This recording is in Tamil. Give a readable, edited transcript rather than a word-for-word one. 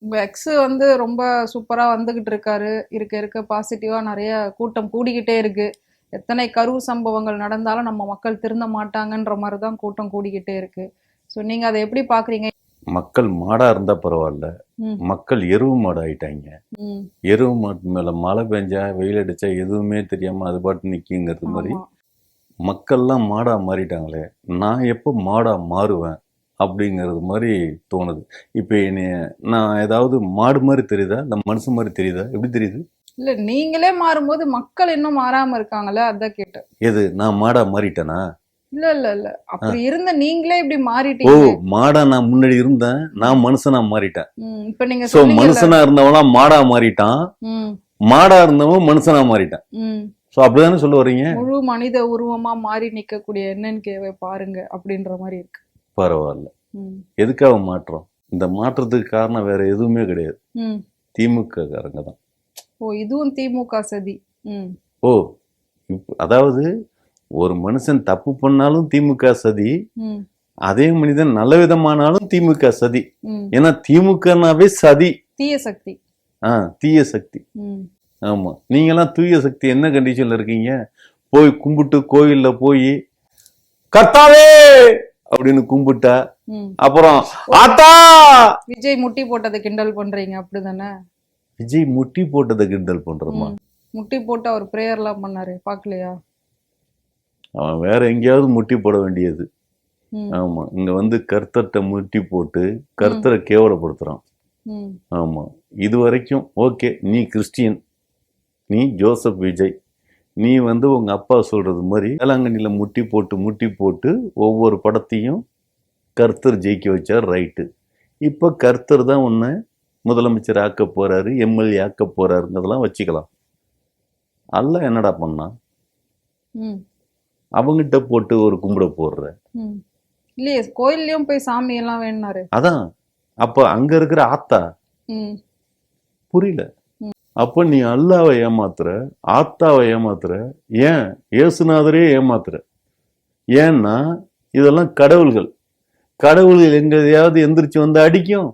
உங்க எக்ஸ் வந்து ரொம்ப சூப்பரா வந்துகிட்டு இருக்காரு. இருக்க இருக்க பாசிட்டிவா நிறைய கூட்டம் கூடிக்கிட்டே இருக்கு. எத்தனை கரூர் சம்பவங்கள் நடந்தாலும் நம்ம மக்கள் திருந்த மாட்டாங்கன்ற மாதிரி தான் கூட்டம் கூடிக்கிட்டே இருக்கு. ஸோ நீங்க அதை எப்படி பாக்குறீங்க? மக்கள் மாடா இருந்தா பரவாயில்ல, ம், மக்கள் எருவு மாடு ஆயிட்டாங்க. ம், எருவு மாட்டு மேல மழை பெஞ்சா வெயில் அடிச்சா எதுவுமே தெரியாம அது பாட்டு நிக்குங்கிறது மாதிரி ஆமா. மக்கள்லாம் மாடா மாறிட்டாங்களே, நான் எப்போ மாடா மாறுவேன் அப்படிங்கிறது மாதிரி தோணுது. இப்போ என்னைய நான் ஏதாவது மாடு மாதிரி தெரியுதா, இல்லை மனுஷன் மாதிரி தெரியுதா, எப்படி தெரியுது? இல்ல நீங்களே மாறும்போது மக்கள் இன்னும் மாறாம இருக்காங்கல்ல, அதான் கேட்டேன். எது நான் மாடா மாறிட்டேனா? இல்ல இல்ல இல்ல, ஆ. அப்படி இருந்த நீங்களே இப்படி ஓ, மாறிட்டீங்க. மாடா நான் முன்னாடி இருந்தேன், நான் மனுஷனா மாறிட்டேன். இப்ப நீங்க ஸோ சொன்னீங்கல்ல. மனுஷனா இருந்தவனா மாடா மாறிட்டான், ம், மாடா இருந்தவன் மனுஷனா மாறிட்டான். ம். ஸோ அப்படிதானே சொல்ல வர்றீங்க? முழு மனித உருவமா மாறி நிக்கக்கூடிய என்என்கேவை பாருங்க அப்படின்ற மாதிரி இருக்கு. பரவாயில்ல. ம், எதுக்காக மாற்றம்? இந்த மாற்றத்துக்கு காரணம் வேற எதுவுமே கிடையாது, ம். திமுக காரங்க தான். ஓ, இதுவும் திமுக சதி. ம், ஓ, அதாவது ஒரு மனுஷன் தப்பு பண்ணாலும் திமுக சதி, ம், அதே மனிதன் நல்ல விதமானாலும் திமுக சதி. ம். ஏன்னா திமுகனாவே சதி, தீய சக்தி. தீய சக்தி. ம், ஆமா, நீங்கெல்லாம் தூய சக்தி என்ன கண்டிஷன்ல இருக்கீங்க? போய் கும்பிட்டு கோயில்ல போய் கர்த்தாவே அப்படின்னு கும்பிட்டா, ம். அப்புறம் ஆத்தா விஜய் முட்டி போட்டதை கிண்டல் பண்றீங்க அப்படிதானே? விஜய் முட்டி போட்டதை கிண்டல் பண்றோமா? ம். முட்டி போட்டு அவர் பிரேயர்லாம் பண்ணாரு, பாக்கலையா? அவன் வேற எங்கேயாவது முட்டி போட வேண்டியது. ம், ஆமா, இங்க வந்து கர்த்தர்ட்ட முட்டி போட்டு கர்த்தரை கேவலப்படுத்துறான். ம், ஆமா, இது வரைக்கும் ஓகே, நீ கிறிஸ்டியன், நீ ஜோசப் விஜய், நீ வந்து உங்க அப்பா சொல்றது மாதிரி வேளாங்கண்ணியில முட்டி போட்டு ஒவ்வொரு படத்தையும் கர்த்தர் ஜெயிக்க வச்சார், ரைட்டு. இப்ப கர்த்தர் தான் உன்னை முதலமைச்சர் ஆக்க போறாரு, எம்எல்ஏ ஆக்க போறாருங்கிறதெல்லாம் வச்சுக்கலாம். அல்ல என்னடா பண்ணா? ம், அவங்கிட்ட போட்டு ஒரு கும்பிட போடுற. ம். இல்லையே, கோயில்லயும் போய் சாமி எல்லாம் வேணாரு. அதான், அப்ப அங்க இருக்கிற ஆத்தா ம், புரியல. அப்ப நீ அல்லாவை ஏமாத்துற, ஆத்தாவை ஏமாத்துற, ஏன் இயேசுநாதரே ஏமாத்துற. ஏன்னா இதெல்லாம் கடவுள்கள். கடவுள்கள் எங்கேயாவது எந்திரிச்சு வந்து அடிக்கும்?